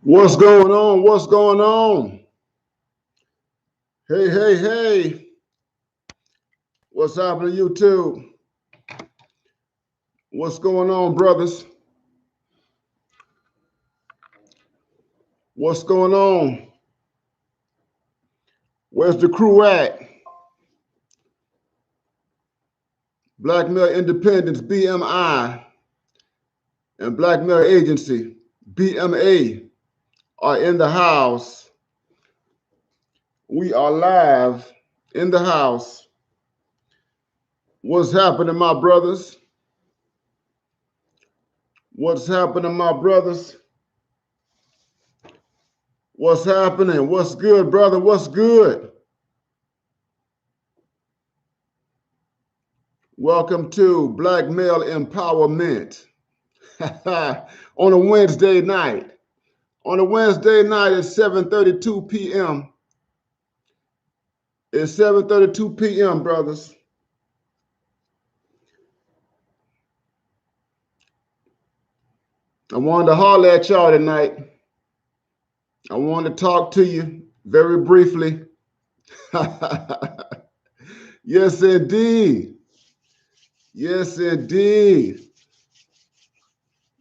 What's going on? What's going on? Hey, hey, hey. What's happening, YouTube? What's going on, brothers? What's going on? Where's the crew at? Black Male Independence, BMI, and Black Male Agency, BMA, are in the house. We are live in the house. What's happening, my brothers? What's happening, my brothers? What's happening? What's good, brother? What's good? Welcome to Black Male Empowerment on a Wednesday night. On a Wednesday night at 7:32 p.m. It's 7:32 p.m., brothers. I wanted to holler at y'all tonight. I wanted to talk to you very briefly. Yes, indeed. Yes, indeed.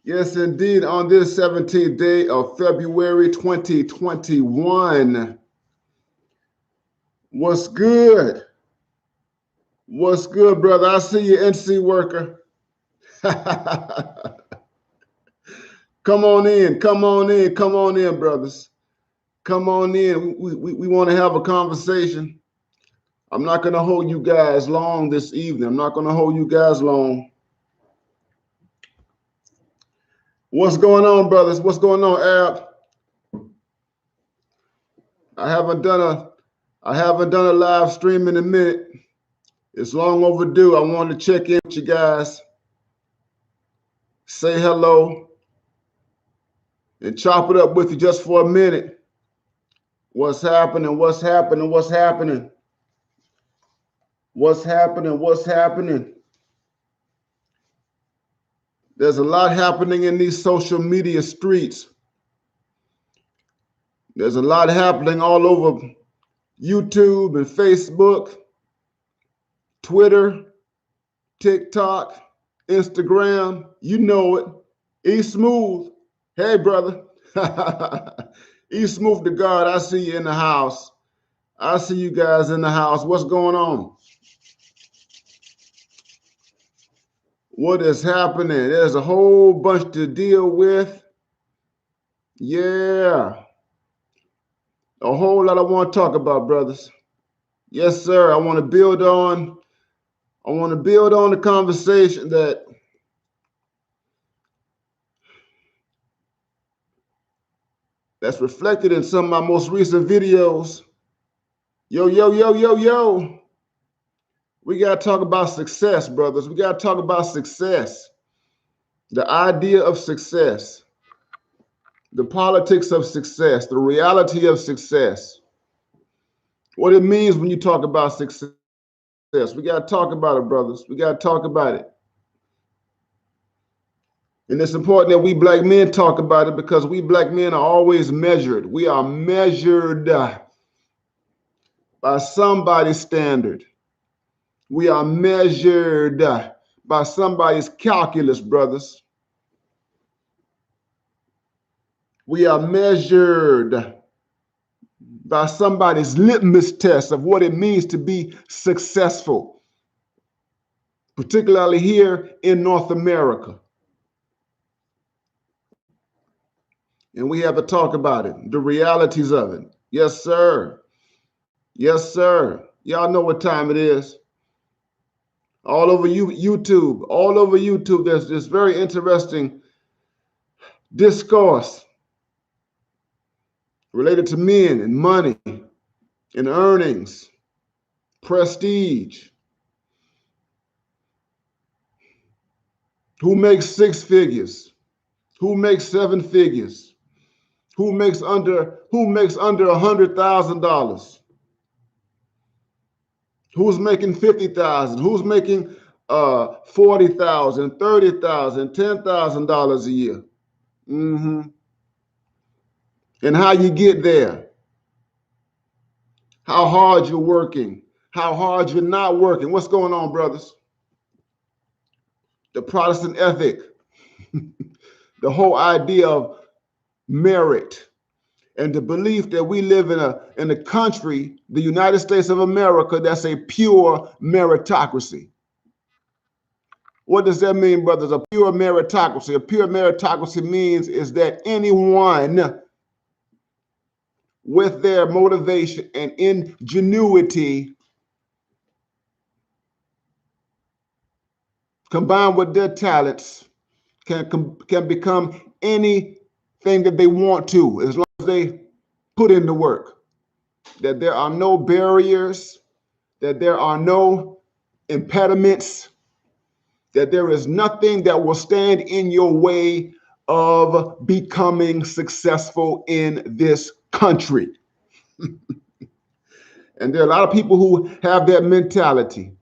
Yes, indeed. On this 17th day of February 2021. What's good? What's good, brother? I see you, NC worker. Come on in, come on in, come on in, brothers. Come on in. We want to have a conversation. I'm not going to hold you guys long this evening. I'm not going to hold you guys long. What's going on, brothers? What's going on, Ab? I haven't done a live stream in a minute. It's long overdue. I wanted to check in with you guys, say hello, and chop it up with you just for a minute. What's happening? What's happening? What's happening? What's happening? What's happening? There's a lot happening in these social media streets. There's a lot happening all over YouTube and Facebook, Twitter, TikTok, Instagram. You know it. E Smooth. Hey, brother. E Smooth to God. I see you in the house. I see you guys in the house. What's going on? What is happening? There's a whole bunch to deal with. Yeah. A whole lot I want to talk about, brothers. Yes, sir. I want to build on the conversation that's reflected in some of my most recent videos. Yo, yo, yo, yo, yo. We got to talk about success, brothers. We got to talk about success. The idea of success. The politics of success. The reality of success. What it means when you talk about success. We got to talk about it, brothers. We got to talk about it. And it's important that we black men talk about it because we black men are always measured. We are measured by somebody's standard. We are measured by somebody's calculus, brothers. We are measured by somebody's litmus test of what it means to be successful, particularly here in North America. And we have to talk about it, the realities of it. Yes, sir. Yes, sir. Y'all know what time it is. All over YouTube, there's this very interesting discourse related to men and money and earnings, prestige. Who makes 6 figures? Who makes 7 figures? Who makes under $100,000? Who's making 50,000? Who's making 40,000, 30,000, $10,000 a year? and how you get there, how hard you're working, how hard you're not working. What's going on, brothers? The Protestant ethic, the whole idea of merit, and the belief that we live in a country, the United States of America, that's a pure meritocracy. What does that mean, brothers? A pure meritocracy. A pure meritocracy means is that anyone with their motivation and ingenuity combined with their talents can become anything that they want to, as long as they put in the work. That there are no barriers, that there are no impediments, that there is nothing that will stand in your way of becoming successful in this country. And there are a lot of people who have that mentality.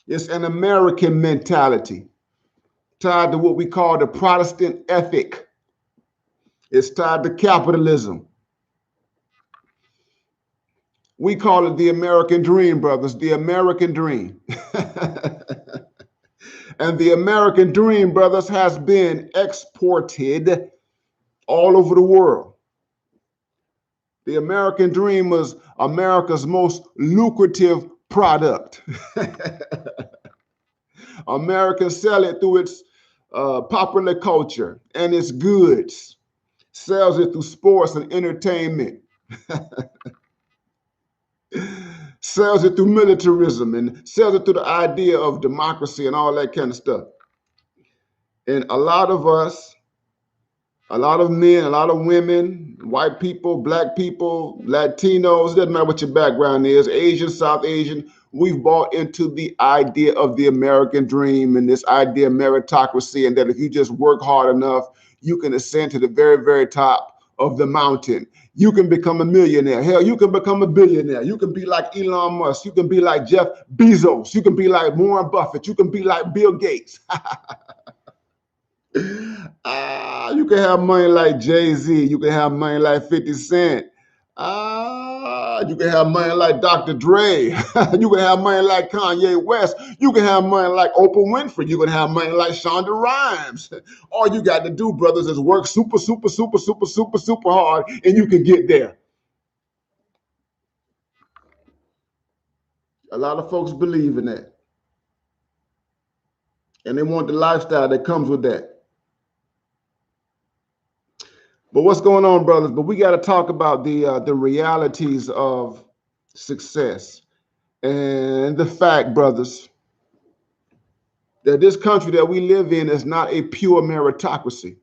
It's an American mentality tied to what we call the Protestant ethic. It's tied to capitalism. We call it the American dream, brothers, the American dream. And the American dream, brothers, has been exported all over the world. The American dream was America's most lucrative product. Americans sell it through its popular culture and its goods, sells it through sports and entertainment, sells it through militarism, and sells it through the idea of democracy and all that kind of stuff. And a lot of us, a lot of men, a lot of women, white people, black people, Latinos, doesn't matter what your background is, Asian, South Asian, we've bought into the idea of the American dream and this idea of meritocracy, and that if you just work hard enough, you can ascend to the very, very top of the mountain. You can become a millionaire. Hell, you can become a billionaire. You can be like Elon Musk. You can be like Jeff Bezos. You can be like Warren Buffett. You can be like Bill Gates. You can have money like Jay-Z. You can have money like 50 Cent. You can have money like Dr. Dre. You can have money like Kanye West. You can have money like Oprah Winfrey. You can have money like Shonda Rhimes. All you got to do, brothers, is work super, super, super, super, super, super hard, and you can get there. A lot of folks believe in that. And they want the lifestyle that comes with that. But what's going on, brothers? But we got to talk about the realities of success and the fact, brothers, that this country that we live in is not a pure meritocracy.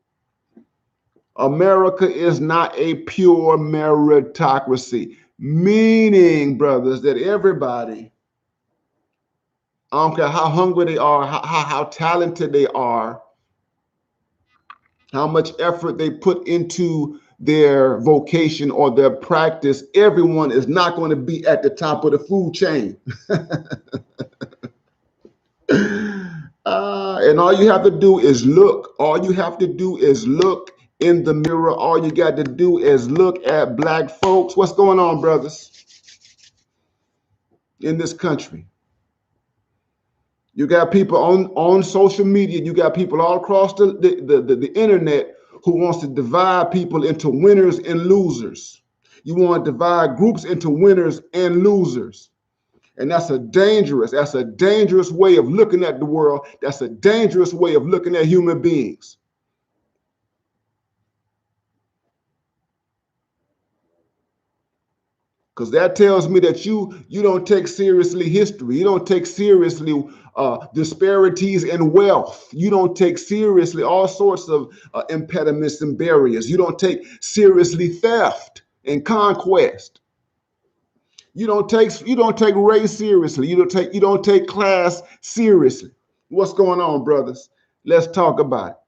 America is not a pure meritocracy, meaning, brothers, that everybody, I don't care how hungry they are, how talented they are, how much effort they put into their vocation or their practice, everyone is not going to be at the top of the food chain. And all you have to do is look. All you have to do is look in the mirror. All you got to do is look at black folks. What's going on, brothers, in this country? You got people on social media. You got people all across the internet who wants to divide people into winners and losers. You want to divide groups into winners and losers. And that's a dangerous way of looking at the world. That's a dangerous way of looking at human beings. Because that tells me that you don't take seriously history. You don't take seriously disparities in wealth. You don't take seriously all sorts of impediments and barriers. You don't take seriously theft and conquest. You don't take race seriously. You don't take class seriously. What's going on, brothers? Let's talk about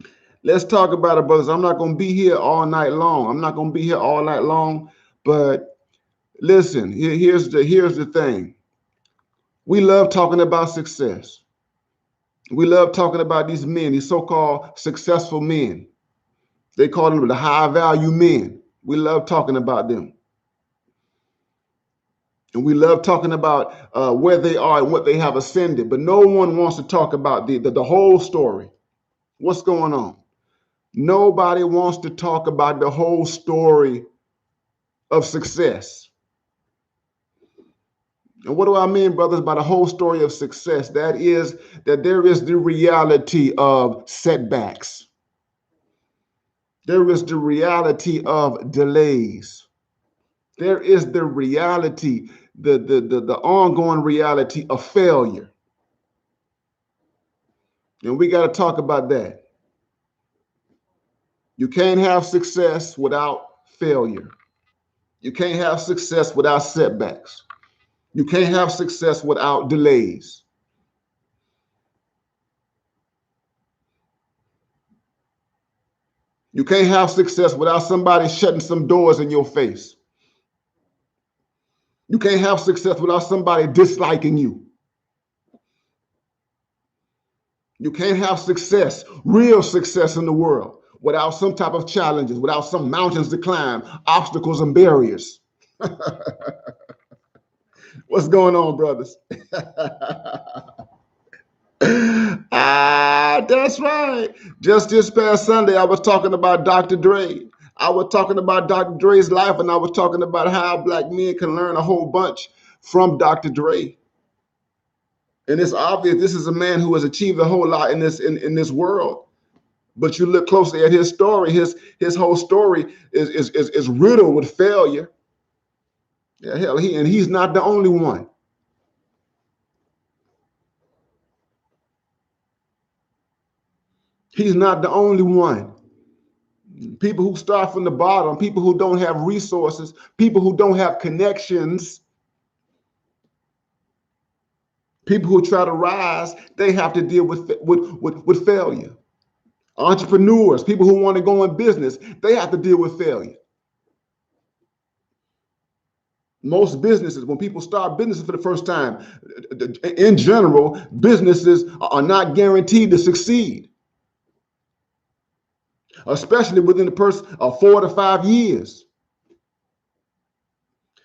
it. Let's talk about it, brothers. I'm not going to be here all night long. But listen, here's the thing. We love talking about success. We love talking about these men, these so-called successful men. They call them the high value men. We love talking about them. And we love talking about where they are and what they have ascended. But no one wants to talk about the whole story. What's going on? Nobody wants to talk about the whole story of success. And what do I mean, brothers, by the whole story of success? That is that there is the reality of setbacks. There is the reality of delays. There is the reality, the ongoing reality of failure. And we got to talk about that. You can't have success without failure. You can't have success without setbacks. You can't have success without delays. You can't have success without somebody shutting some doors in your face. You can't have success without somebody disliking you. You can't have success, real success in the world, without some type of challenges, without some mountains to climb, obstacles and barriers. What's going on, brothers? That's right. Just this past Sunday, I was talking about Dr. Dre. I was talking about Dr. Dre's life, and I was talking about how black men can learn a whole bunch from Dr. Dre. And it's obvious this is a man who has achieved a whole lot in this world. But you look closely at his story, his whole story is riddled with failure. Yeah, hell, he's not the only one. He's not the only one. People who start from the bottom, people who don't have resources, people who don't have connections, people who try to rise, they have to deal with failure. Entrepreneurs, people who want to go in business, they have to deal with failure. Most businesses, when people start businesses for the first time, in general, businesses are not guaranteed to succeed, especially within the first 4 to 5 years.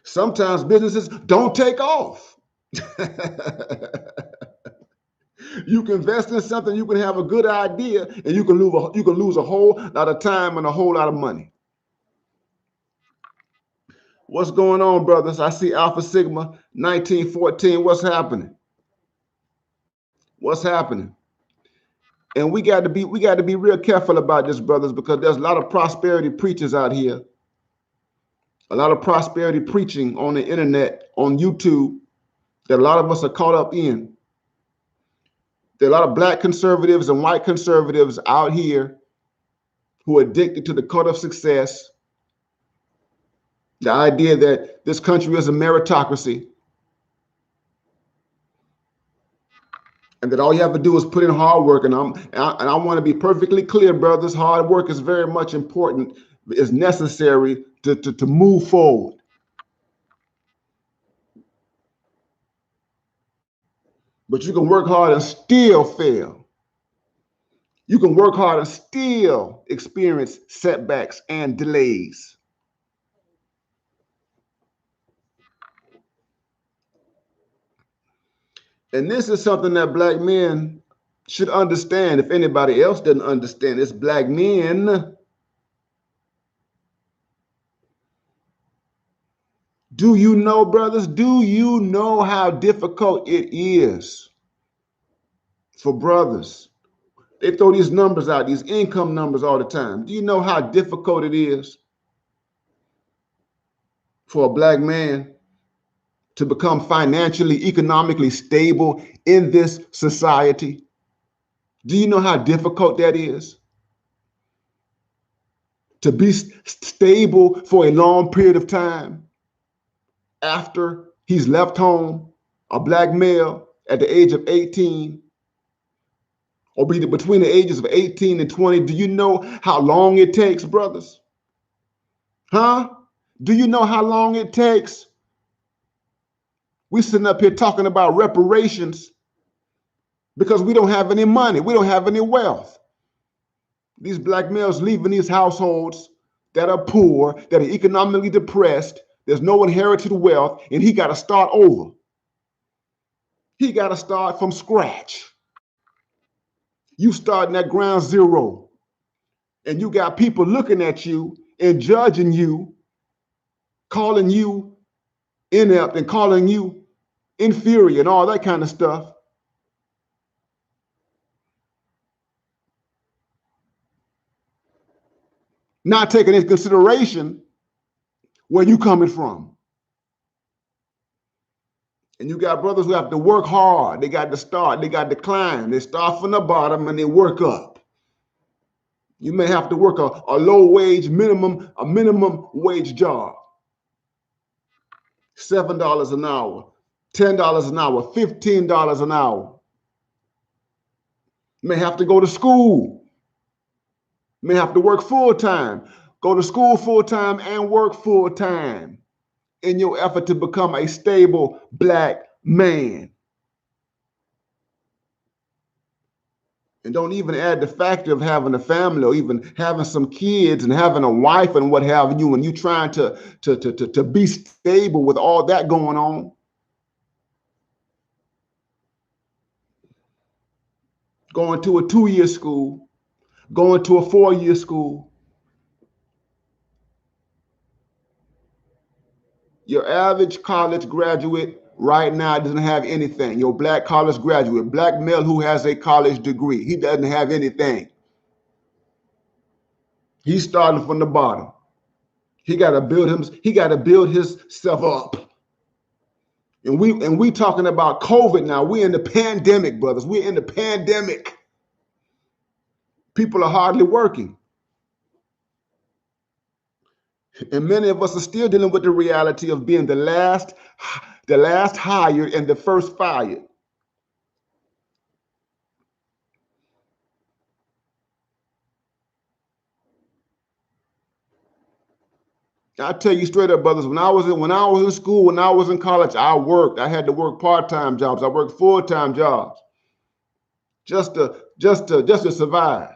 Sometimes businesses don't take off. You can invest in something, you can have a good idea, and you can lose a whole lot of time and a whole lot of money. What's going on, brothers? I see Alpha Sigma 1914. What's happening? What's happening? And we got to be real careful about this, brothers, because there's a lot of prosperity preachers out here. A lot of prosperity preaching on the internet, on YouTube, that a lot of us are caught up in. There are a lot of black conservatives and white conservatives out here who are addicted to the cult of success. The idea that this country is a meritocracy, and that all you have to do is put in hard work. And I want to be perfectly clear, brothers. Hard work is very much important. It's necessary to move forward. But you can work hard and still fail. You can work hard and still experience setbacks and delays. And this is something that black men should understand. If anybody else doesn't understand, it's black men. Do you know, brothers, do you know how difficult it is for brothers? They throw these numbers out, these income numbers all the time. Do you know how difficult it is for a black man to become financially, economically stable in this society? Do you know how difficult that is? To be stable for a long period of time after he's left home, a black male at the age of 18, or be between the ages of 18 and 20. Do you know how long it takes, brothers? Huh? Do you know how long it takes? We're sitting up here talking about reparations because we don't have any money. We don't have any wealth. These black males leaving these households that are poor, that are economically depressed. There's no inherited wealth, and he got to start over. He got to start from scratch. You starting at ground zero, and you got people looking at you and judging you, calling you inept and calling you inferior and all that kind of stuff. Not taking into consideration where you coming from. And you got brothers who have to work hard. They got to start. They got to climb. They start from the bottom and they work up. You may have to work a low wage minimum wage job. $7 an hour, $10 an hour, $15 an hour. You may have to go to school. You may have to work full time. Go to school full time and work full time in your effort to become a stable black man. And don't even add the factor of having a family or even having some kids and having a wife and what have you, and you trying to be stable with all that going on. Going to a 2-year school, going to a 4-year school. Your average college graduate right now doesn't have anything. Your black college graduate, black male who has a college degree, he doesn't have anything. He's starting from the bottom. He got to build himself up. And we talking about COVID now. We're in the pandemic, brothers. We're in the pandemic. People are hardly working. And many of us are still dealing with the reality of being the last hired and the first fired. I tell you straight up, brothers, when I was in school, when I was in college, I worked. I had to work part-time jobs. I worked full-time jobs just to survive.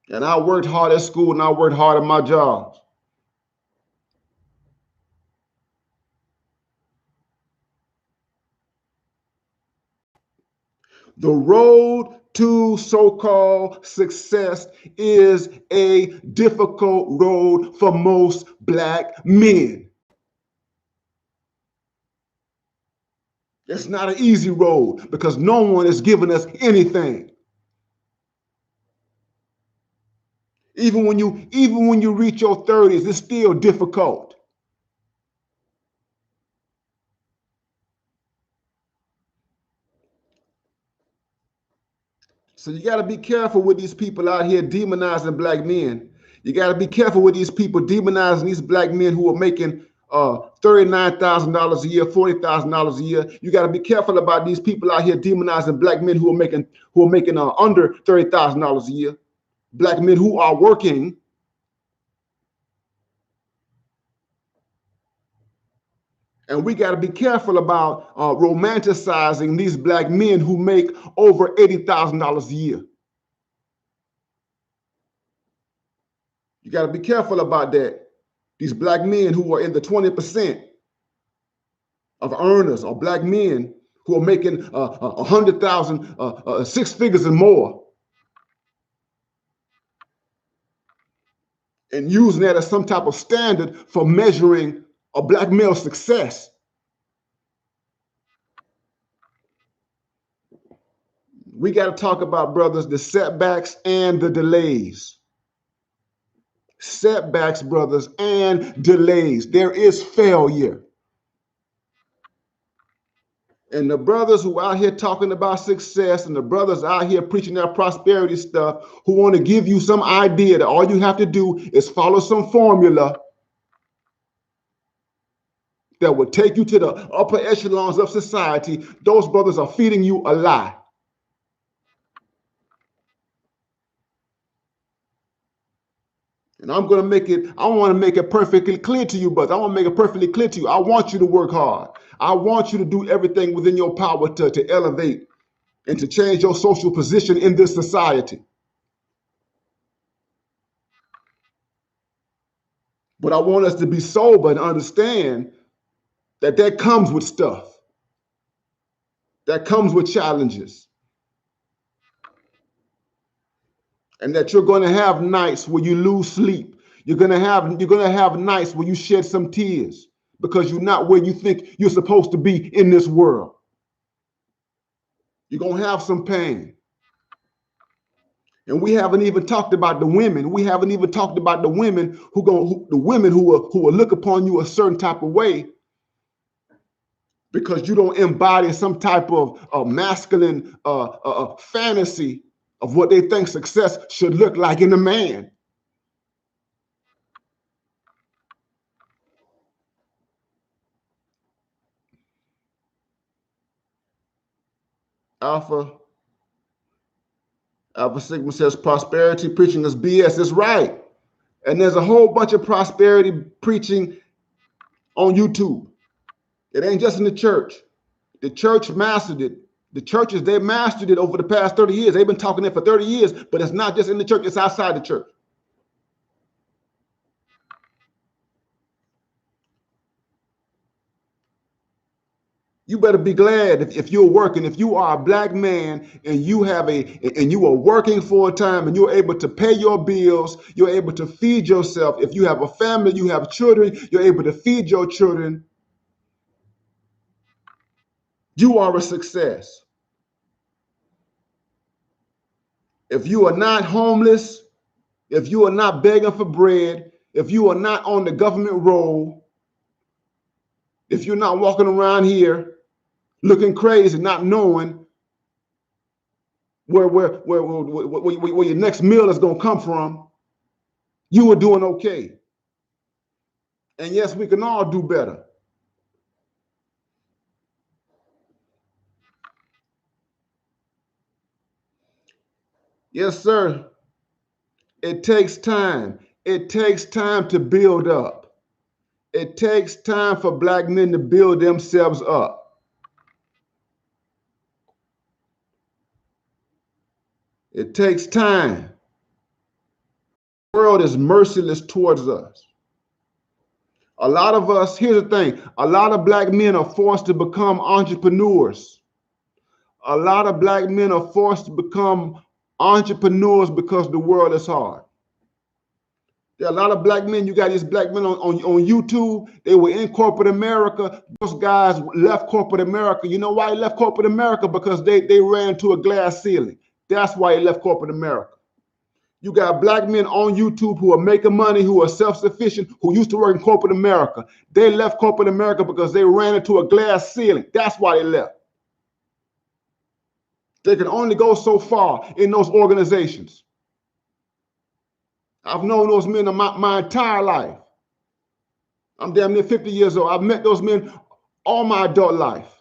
And I worked hard at school and I worked hard at my jobs. The road to so-called success is a difficult road for most black men. It's not an easy road because no one is giving us anything. Even when you reach your 30s, it's still difficult. So you got to be careful with these people out here demonizing black men. You got to be careful with these people demonizing these black men who are making $39,000 a year, $40,000 a year. You got to be careful about these people out here demonizing black men who are making under $30,000 a year. Black men who are working. And we got to be careful about romanticizing these black men who make over $80,000 a year. You got to be careful about that. These black men who are in the 20% of earners, or black men who are making 100,000, 6 figures and more, and using that as some type of standard for measuring a black male's success. We got to talk about, brothers, the setbacks and the delays. Setbacks, brothers, and delays. There is failure. And the brothers who out here talking about success and the brothers out here preaching that prosperity stuff who want to give you some idea that all you have to do is follow some formula that will take you to the upper echelons of society, those brothers are feeding you a lie. And I want to make it perfectly clear to you, brothers. I want to make it perfectly clear to you. I want you to work hard. I want you to do everything within your power to elevate and to change your social position in this society. But I want us to be sober and understand that comes with stuff. That comes with challenges. And that you're going to have nights where you lose sleep. You're going to have nights where you shed some tears because you're not where you think you're supposed to be in this world. You're going to have some pain. And we haven't even talked about the women. We haven't even talked about the women who will look upon you a certain type of way because you don't embody some type of masculine fantasy of what they think success should look like in a man. Alpha Sigma says prosperity preaching is BS. It's right. And there's a whole bunch of prosperity preaching on YouTube. It ain't just in the church. The church mastered it. The churches, they mastered it over the past 30 years. They've been talking it for 30 years, but it's not just in the church, it's outside the church. You better be glad if you're working, if you are a black man and you are working full time and you're able to pay your bills, you're able to feed yourself. If you have a family, you have children, you're able to feed your children. You are a success. If you are not homeless, if you are not begging for bread, if you are not on the government roll, if you're not walking around here looking crazy, not knowing where your next meal is going to come from, you are doing okay. And yes, we can all do better. Yes, sir. It takes time. It takes time to build up. It takes time for black men to build themselves up. It takes time. The world is merciless towards us. A lot of us, here's the thing, a lot of black men are forced to become entrepreneurs. A lot of black men are forced to become entrepreneurs because the world is hard. There are a lot of black men. You got these black men on YouTube. They were in corporate America. Those guys left corporate America. You know why they left corporate America? Because they ran to a glass ceiling. That's why they left corporate America. You got black men on YouTube who are making money, who are self-sufficient, who used to work in corporate America. They left corporate America because they ran into a glass ceiling. That's why they left. They can only go so far in those organizations. I've known those men my entire life. I'm damn near 50 years old. I've met those men all my adult life.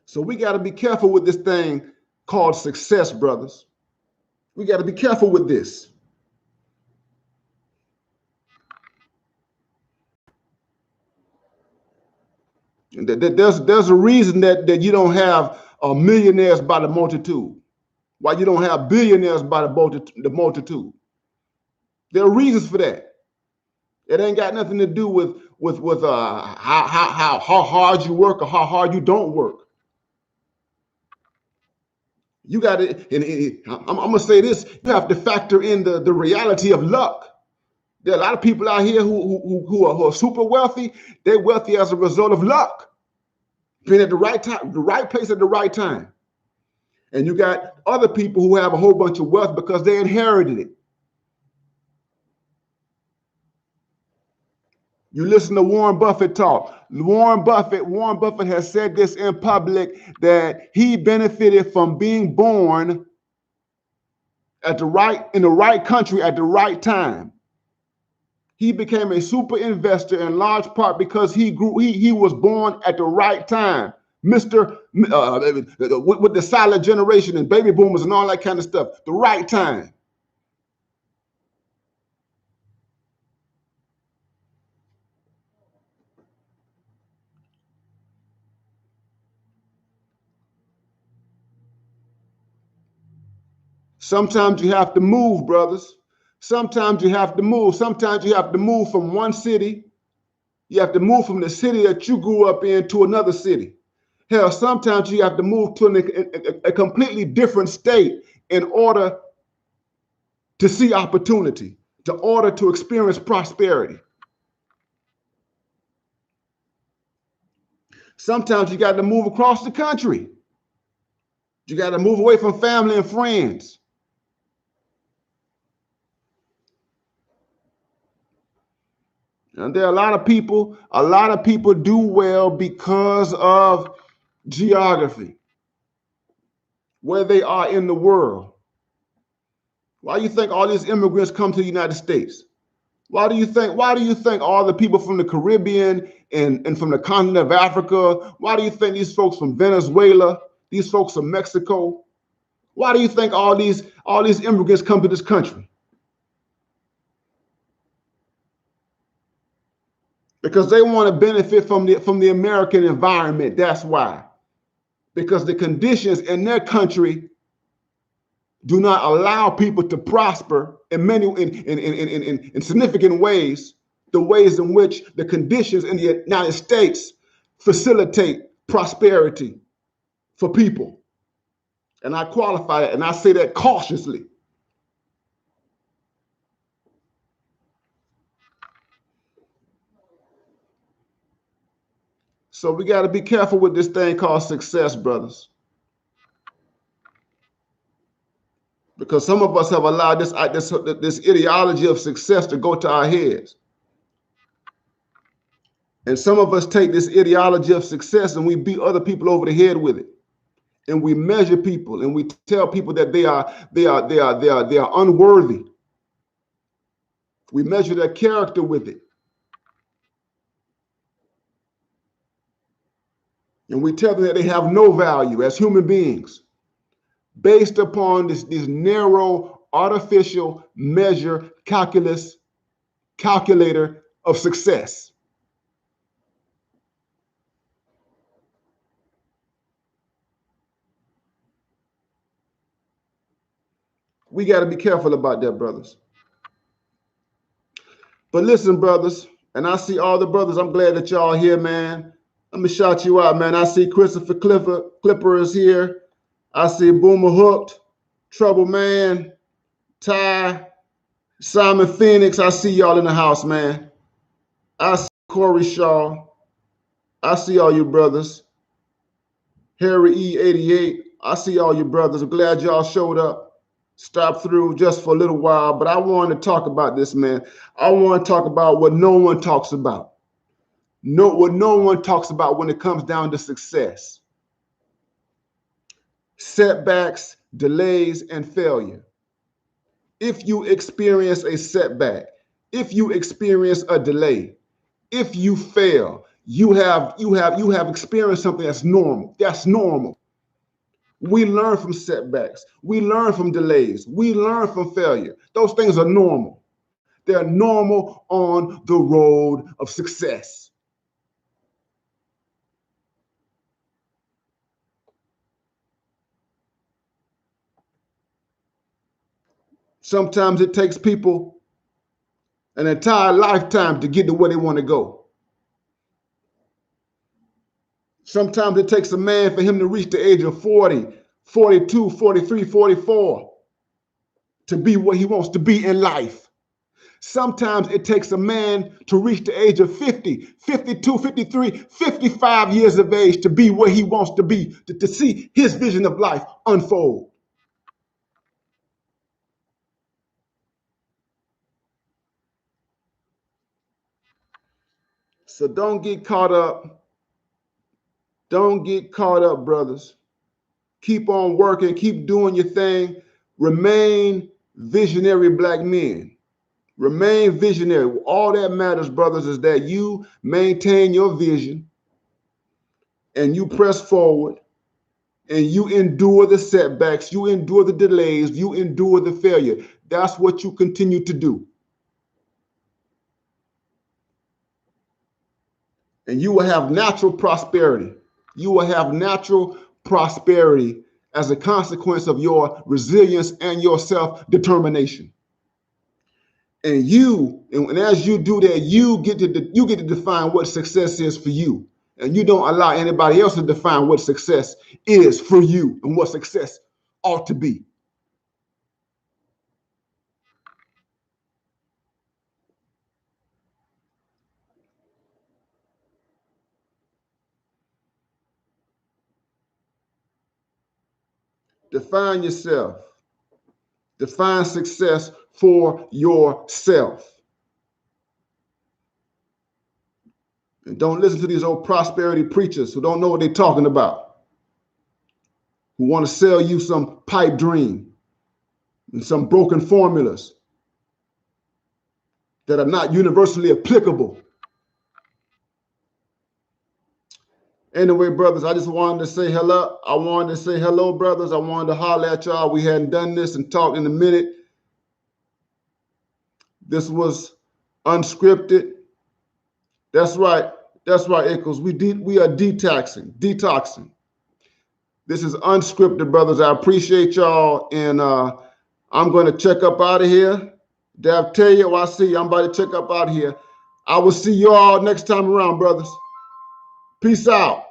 So we got to be careful with this thing called success, brothers. We got to be careful with this. And there's a reason that you don't have millionaires by the multitude. Why you don't have billionaires by the multitude. There are reasons for that. It ain't got nothing to do with how hard you work or how hard you don't work. You got to, I'm gonna say this, you have to factor in the reality of luck. There are a lot of people out here who are super wealthy. They're wealthy as a result of luck. Being at the right time, the right place at the right time. And you got other people who have a whole bunch of wealth because they inherited it. You listen to Warren Buffett talk. Warren Buffett has said this in public that he benefited from being born in the right country at the right time. He became a super investor in large part because he was born at the right time. With the silent generation and baby boomers and all that kind of stuff, the right time. Sometimes you have to move, brothers. Sometimes you have to move. Sometimes you have to move from one city. You have to move from the city that you grew up in to another city. Hell, sometimes you have to move to a completely different state in order to see opportunity, in order to experience prosperity. Sometimes you got to move across the country. You got to move away from family and friends. And there are a lot of people do well because of geography, where they are in the world. Why do you think all these immigrants come to the United States? Why do you think all the people from the Caribbean and from the continent of Africa, why do you think these folks from Venezuela, these folks from Mexico, why do you think all these immigrants come to this country? Because they want to benefit from the American environment. That's why. Because the conditions in their country do not allow people to prosper in significant ways, the ways in which the conditions in the United States facilitate prosperity for people. And I qualify it, and I say that cautiously. So we got to be careful with this thing called success, brothers. Because some of us have allowed this ideology of success to go to our heads. And some of us take this ideology of success and we beat other people over the head with it. And we measure people and we tell people that they are unworthy. We measure their character with it. And we tell them that they have no value as human beings based upon this narrow, artificial measure, calculator of success. We got to be careful about that, brothers. But listen, brothers, and I see all the brothers. I'm glad that y'all here, man. Let me shout you out, man. I see Christopher Clipper is here. I see Boomer Hooked, Trouble Man, Ty, Simon Phoenix. I see y'all in the house, man. I see Corey Shaw. I see all you brothers. Harry E88. I see all you brothers. I'm glad y'all showed up. Stop through just for a little while, but I want to talk about this, man. I want to talk about what no one talks about. What no one talks about when it comes down to success. Setbacks, delays, and failure. If you experience a setback, if you experience a delay, if you fail, you have experienced something that's normal. That's normal. We learn from setbacks. We learn from delays. We learn from failure. Those things are normal. They're normal on the road of success. Sometimes it takes people an entire lifetime to get to where they want to go. Sometimes it takes a man for him to reach the age of 40, 42, 43, 44 to be what he wants to be in life. Sometimes it takes a man to reach the age of 50, 52, 53, 55 years of age to be where he wants to be, to see his vision of life unfold. So don't get caught up. Don't get caught up, brothers. Keep on working. Keep doing your thing. Remain visionary black men. Remain visionary. All that matters, brothers, is that you maintain your vision and you press forward and you endure the setbacks, you endure the delays, you endure the failure. That's what you continue to do. And you will have natural prosperity. You will have natural prosperity as a consequence of your resilience and your self-determination. And as you do that, you get to define what success is for you. And you don't allow anybody else to define what success is for you and what success ought to be. Define yourself. Define success for yourself. And don't listen to these old prosperity preachers who don't know what they're talking about, who want to sell you some pipe dream and some broken formulas that are not universally applicable. Anyway, brothers, I just wanted to say hello. I wanted to say hello, brothers. I wanted to holler at y'all. We hadn't done this and talked in a minute. This was unscripted. That's right. That's right, Echoes. We are detoxing. This is unscripted, brothers. I appreciate y'all. And I'm going to check up out of here. Dav, tell you, I see you. I'm about to check up out of here. I will see you all next time around, brothers. Peace out.